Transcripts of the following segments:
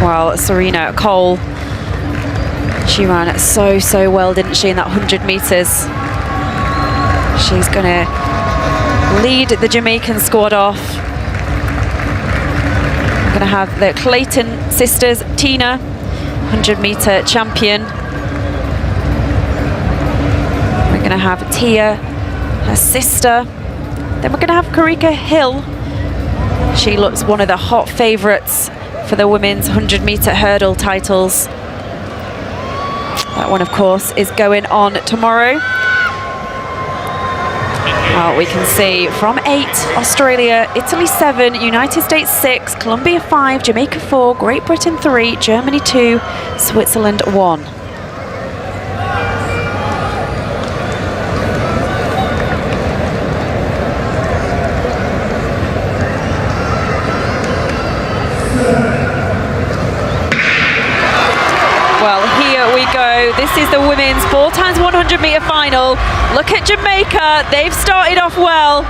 Well, Serena Cole, she ran so well, didn't she, in that 100 meters. She's going to lead the Jamaican squad off. We're going to have the Clayton sisters, Tina, 100-meter champion. We're going to have Tia, her sister. Then we're going to have Karika Hill. She looks one of the hot favourites for the women's 100-meter hurdle titles. That one, of course, is going on tomorrow. Well, we can see from 8, Australia, Italy 7, United States 6, Colombia 5, Jamaica 4, Great Britain 3, Germany 2, Switzerland 1. Well, here we go. This is the women's 4x100-meter final. Look at Jamaica. They've started off well.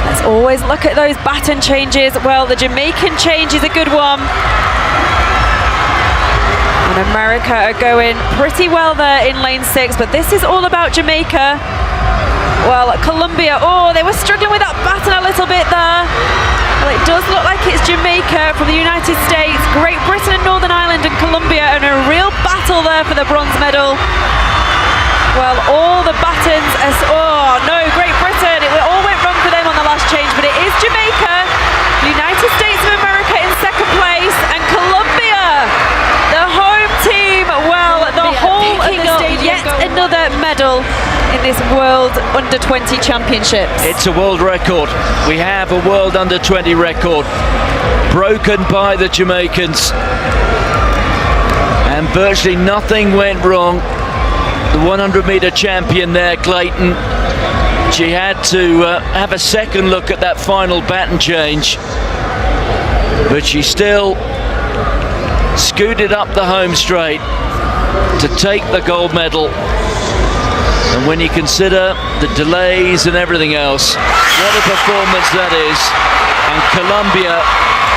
Let's always look at those baton changes. Well, the Jamaican change is a good one. And America are going pretty well there in lane 6, but this is all about Jamaica. Well, Colombia, oh, they were struggling with that baton a little bit there. Well, it does look like it's Jamaica from the United States, Great Britain and Northern Ireland and Colombia, and a real battle there for the bronze medal. Well, all the batons, oh no, Great Britain, it all went wrong for them on the last change, but it is Jamaica, United States of America in second place, and Colombia, the home team, well, the whole of the stadium, yet another medal in this World Under-20 Championships. It's a world record. We have a World Under-20 record broken by the Jamaicans, and virtually nothing went wrong. The 100-meter champion there, Clayton, she had to have a second look at that final baton change, but she still scooted up the home straight to take the gold medal. And when you consider the delays and everything else, what a performance that is. And Colombia,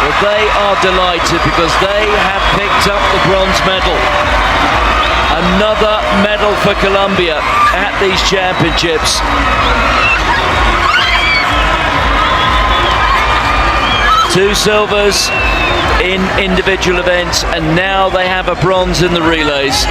well, they are delighted because they have picked up the bronze medal. Another medal for Colombia at these championships. Two silvers in individual events, and now they have a bronze in the relays.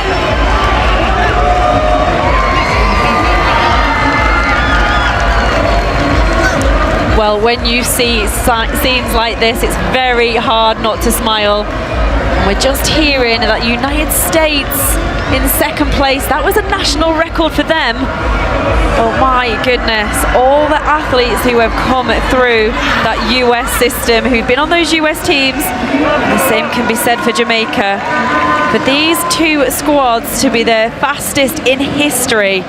Well, when you see scenes like this, it's very hard not to smile. And we're just hearing that United States in second place. That was a national record for them. Oh my goodness, all the athletes who have come through that US system, who've been on those US teams. The same can be said for Jamaica. For these two squads to be the fastest in history,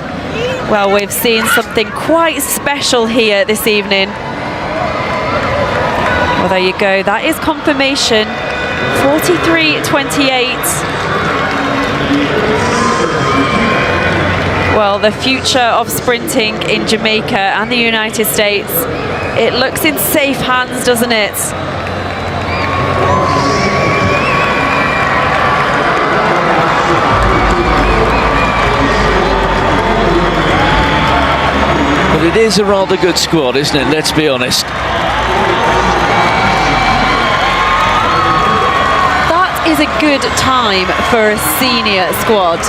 well, we've seen something quite special here this evening. Well, there you go, that is confirmation. 43.28. Well, the future of sprinting in Jamaica and the United States, it looks in safe hands, doesn't it? But it is a rather good squad, isn't it? Let's be honest. That is a good time for a senior squad.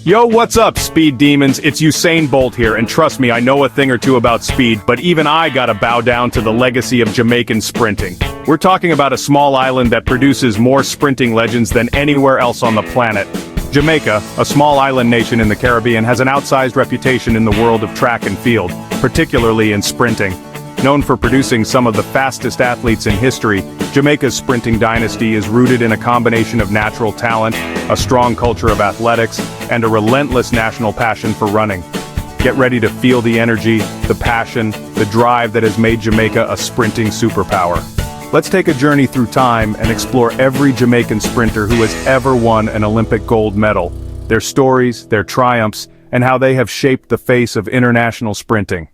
Yo, what's up, speed demons? It's Usain Bolt here, and trust me, I know a thing or two about speed, but even I gotta bow down to the legacy of Jamaican sprinting. We're talking about a small island that produces more sprinting legends than anywhere else on the planet. Jamaica, a small island nation in the Caribbean, has an outsized reputation in the world of track and field, particularly in sprinting. Known for producing some of the fastest athletes in history, Jamaica's sprinting dynasty is rooted in a combination of natural talent, a strong culture of athletics, and a relentless national passion for running. Get ready to feel the energy, the passion, the drive that has made Jamaica a sprinting superpower. Let's take a journey through time and explore every Jamaican sprinter who has ever won an Olympic gold medal, their stories, their triumphs, and how they have shaped the face of international sprinting.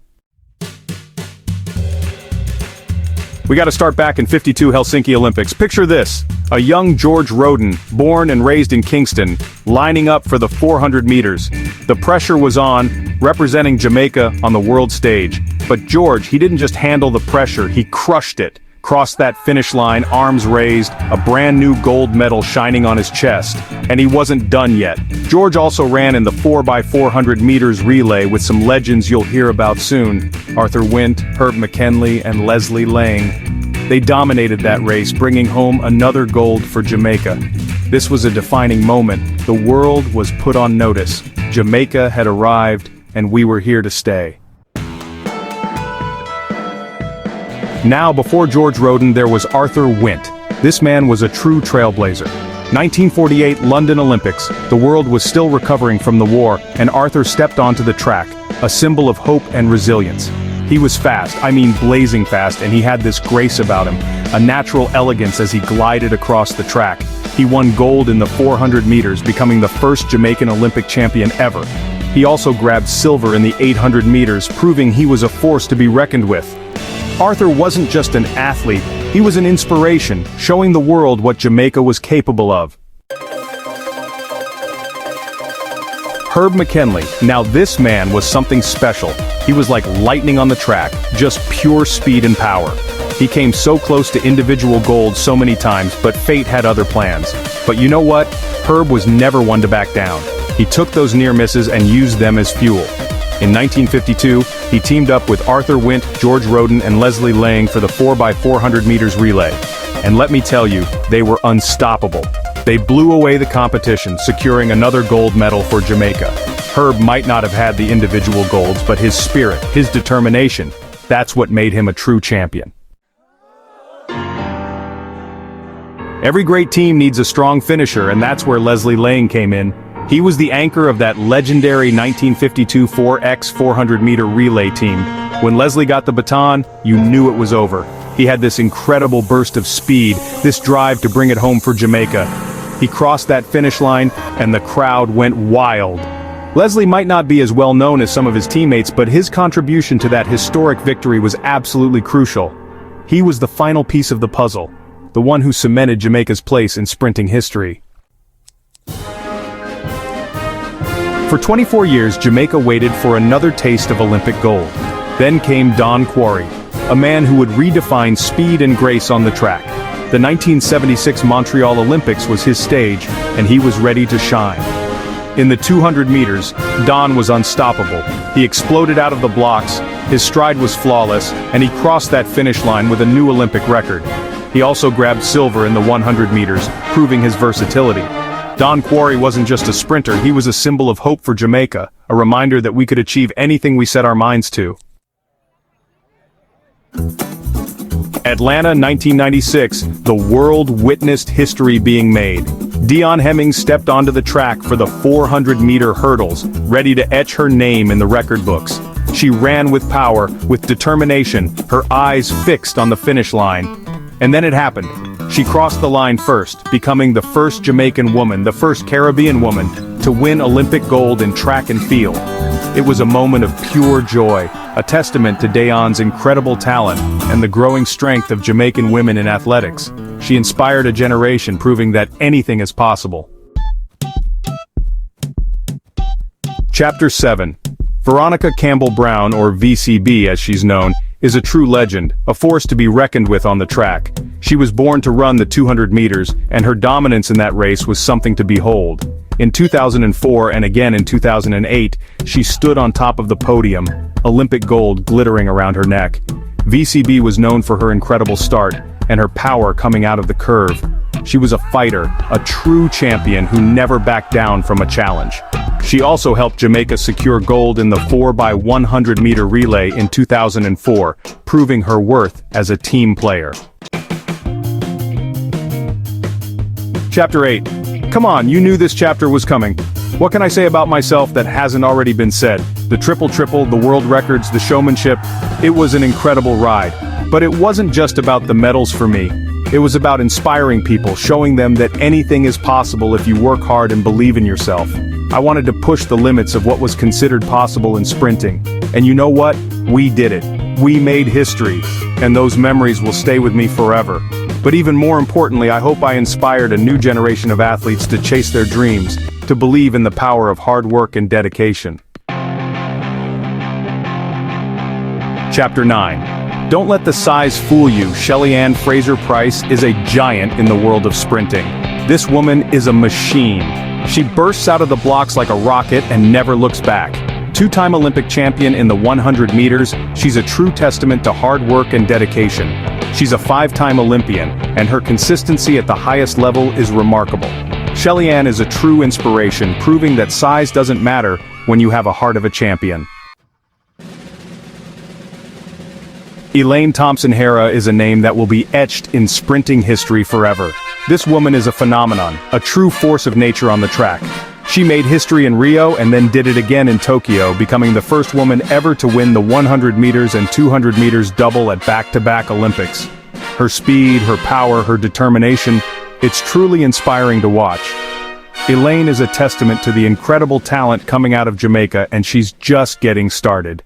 We gotta start back in '52 Helsinki Olympics. Picture this, a young George Roden, born and raised in Kingston, lining up for the 400 meters. The pressure was on, representing Jamaica on the world stage. But George, he didn't just handle the pressure, he crushed it. Crossed that finish line, arms raised, a brand new gold medal shining on his chest. And he wasn't done yet. George also ran in the 4x400 meters relay with some legends you'll hear about soon. Arthur Wint, Herb McKinley, and Leslie Lang. They dominated that race, bringing home another gold for Jamaica. This was a defining moment. The world was put on notice. Jamaica had arrived, and we were here to stay. Now, before George Roden, there was Arthur Wint. This man was a true trailblazer. 1948 London Olympics. The world was still recovering from the war, and Arthur stepped onto the track, a symbol of hope and resilience. He was fast, I mean blazing fast, and he had this grace about him, a natural elegance as he glided across the track. He won gold in the 400 meters, becoming the first Jamaican Olympic champion ever. He also grabbed silver in the 800 meters, proving he was a force to be reckoned with. Arthur wasn't just an athlete, he was an inspiration, showing the world what Jamaica was capable of. Herb McKinley, now this man was something special. He was like lightning on the track, just pure speed and power. He came so close to individual gold so many times, but fate had other plans. But you know what? Herb was never one to back down. He took those near misses and used them as fuel. In 1952, he teamed up with Arthur Wint, George Roden, and Leslie Lang for the 4x400 meters relay. And let me tell you, they were unstoppable. They blew away the competition, securing another gold medal for Jamaica. Herb might not have had the individual golds, but his spirit, his determination, that's what made him a true champion. Every great team needs a strong finisher, and that's where Leslie Lang came in. He was the anchor of that legendary 1952 4x400 meter relay team. When Leslie got the baton, you knew it was over. He had this incredible burst of speed, this drive to bring it home for Jamaica. He crossed that finish line, and the crowd went wild. Leslie might not be as well known as some of his teammates, but his contribution to that historic victory was absolutely crucial. He was the final piece of the puzzle, the one who cemented Jamaica's place in sprinting history. For 24 years, Jamaica waited for another taste of Olympic gold. Then came Don Quarry, a man who would redefine speed and grace on the track. The 1976 Montreal Olympics was his stage, and he was ready to shine. In the 200 meters, Don was unstoppable. He exploded out of the blocks, his stride was flawless, and he crossed that finish line with a new Olympic record. He also grabbed silver in the 100 meters, proving his versatility. Don Quarry wasn't just a sprinter, he was a symbol of hope for Jamaica, a reminder that we could achieve anything we set our minds to. Atlanta 1996, the world witnessed history being made. Dion Hemmings stepped onto the track for the 400-meter hurdles, ready to etch her name in the record books. She ran with power, with determination, her eyes fixed on the finish line. And then it happened. She crossed the line first, becoming the first Jamaican woman, the first Caribbean woman, to win Olympic gold in track and field. It was a moment of pure joy, a testament to Dion's incredible talent and the growing strength of Jamaican women in athletics. She inspired a generation, proving that anything is possible. Chapter 7. Veronica Campbell-Brown, or VCB as she's known, is a true legend, a force to be reckoned with on the track. She was born to run the 200 meters, and her dominance in that race was something to behold. In 2004 and again in 2008, she stood on top of the podium, Olympic gold glittering around her neck. VCB was known for her incredible start, and her power coming out of the curve. She was a fighter, a true champion who never backed down from a challenge. She also helped Jamaica secure gold in the 4x100 meter relay in 2004, proving her worth as a team player. Chapter 8. Come on, you knew this chapter was coming. What can I say about myself that hasn't already been said? The triple-triple, the world records, the showmanship. It was an incredible ride. But it wasn't just about the medals for me. It was about inspiring people, showing them that anything is possible if you work hard and believe in yourself. I wanted to push the limits of what was considered possible in sprinting. And you know what? We did it. We made history. and those memories will stay with me forever. But even more importantly, I hope I inspired a new generation of athletes to chase their dreams, to believe in the power of hard work and dedication. Chapter 9. Don't let the size fool you. Shelly-Ann Fraser-Pryce is a giant in the world of sprinting. This woman is a machine. She bursts out of the blocks like a rocket and never looks back. Two-time Olympic champion in the 100 meters, she's a true testament to hard work and dedication. She's a 5-time Olympian, and her consistency at the highest level is remarkable. Shelly-Ann is a true inspiration, proving that size doesn't matter when you have a heart of a champion. Elaine Thompson-Herah is a name that will be etched in sprinting history forever. This woman is a phenomenon, a true force of nature on the track. She made history in Rio and then did it again in Tokyo, becoming the first woman ever to win the 100 meters and 200 meters double at back-to-back Olympics. Her speed, her power, her determination, it's truly inspiring to watch. Elaine is a testament to the incredible talent coming out of Jamaica, and she's just getting started.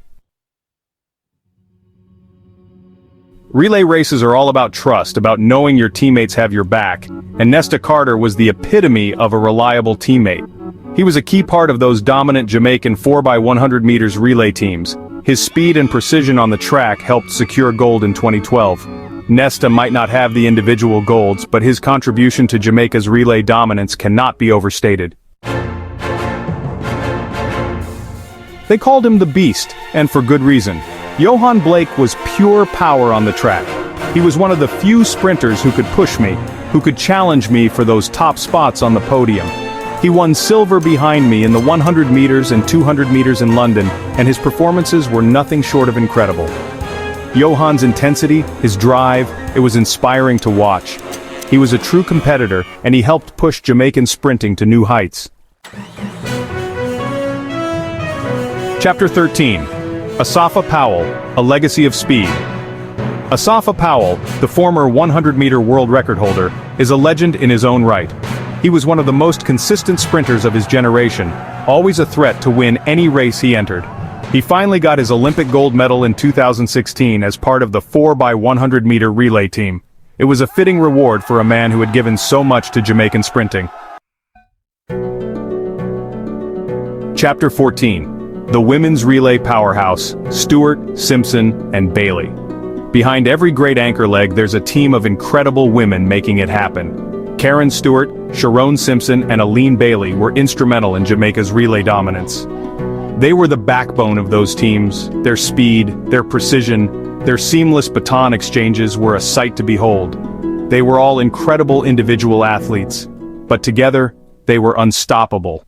Relay races are all about trust, about knowing your teammates have your back, and Nesta Carter was the epitome of a reliable teammate. He was a key part of those dominant Jamaican 4x100 meters relay teams. His speed and precision on the track helped secure gold in 2012. Nesta might not have the individual golds, but his contribution to Jamaica's relay dominance cannot be overstated. They called him the Beast, and for good reason. Johan Blake was pure power on the track. He was one of the few sprinters who could push me, who could challenge me for those top spots on the podium. He won silver behind me in the 100 meters and 200 meters in London, and his performances were nothing short of incredible. Johan's intensity, his drive, it was inspiring to watch. He was a true competitor, and he helped push Jamaican sprinting to new heights. Chapter 13. Asafa Powell, A Legacy of Speed. Asafa Powell, the former 100-meter world record holder, is a legend in his own right. He was one of the most consistent sprinters of his generation, always a threat to win any race he entered. He finally got his Olympic gold medal in 2016 as part of the 4x100-meter relay team. It was a fitting reward for a man who had given so much to Jamaican sprinting. Chapter 14. The women's relay powerhouse, Stewart, Simpson, and Bailey. Behind every great anchor leg there's a team of incredible women making it happen. Karen Stewart, Sharon Simpson, and Aline Bailey were instrumental in Jamaica's relay dominance. They were the backbone of those teams. Their speed, their precision, their seamless baton exchanges were a sight to behold. They were all incredible individual athletes, but together, they were unstoppable.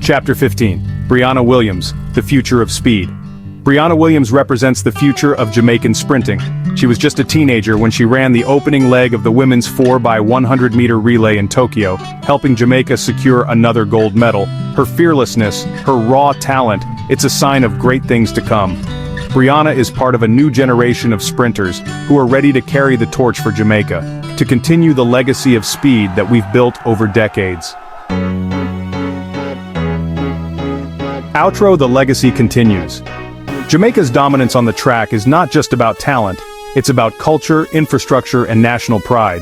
Chapter 15. Brianna Williams, The Future of Speed. Brianna Williams represents the future of Jamaican sprinting. She was just a teenager when she ran the opening leg of the women's 4x100-meter relay in Tokyo, helping Jamaica secure another gold medal. Her fearlessness, her raw talent, it's a sign of great things to come. Brianna is part of a new generation of sprinters who are ready to carry the torch for Jamaica, to continue the legacy of speed that we've built over decades. Outro: The legacy continues. Jamaica's dominance on the track is not just about talent, it's about culture, infrastructure, and national pride.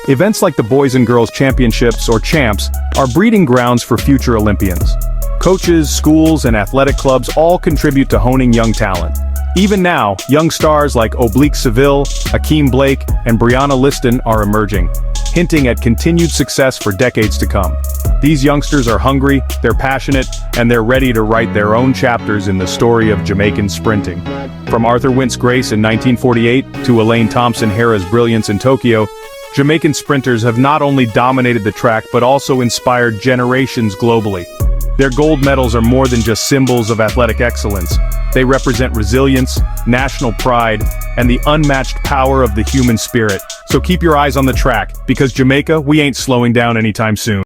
Events like the Boys and Girls Championships, or Champs, are breeding grounds for future Olympians. Coaches, schools, and athletic clubs all contribute to honing young talent. Even now, young stars like Oblique Seville, Akeem Blake, and Brianna Liston are emerging, hinting at continued success for decades to come. These youngsters are hungry, they're passionate, and they're ready to write their own chapters in the story of Jamaican sprinting. From Arthur Wint's grace in 1948 to Elaine Thompson-Herah's brilliance in Tokyo, Jamaican sprinters have not only dominated the track but also inspired generations globally. Their gold medals are more than just symbols of athletic excellence. They represent resilience, national pride, and the unmatched power of the human spirit. So keep your eyes on the track, because Jamaica, we ain't slowing down anytime soon.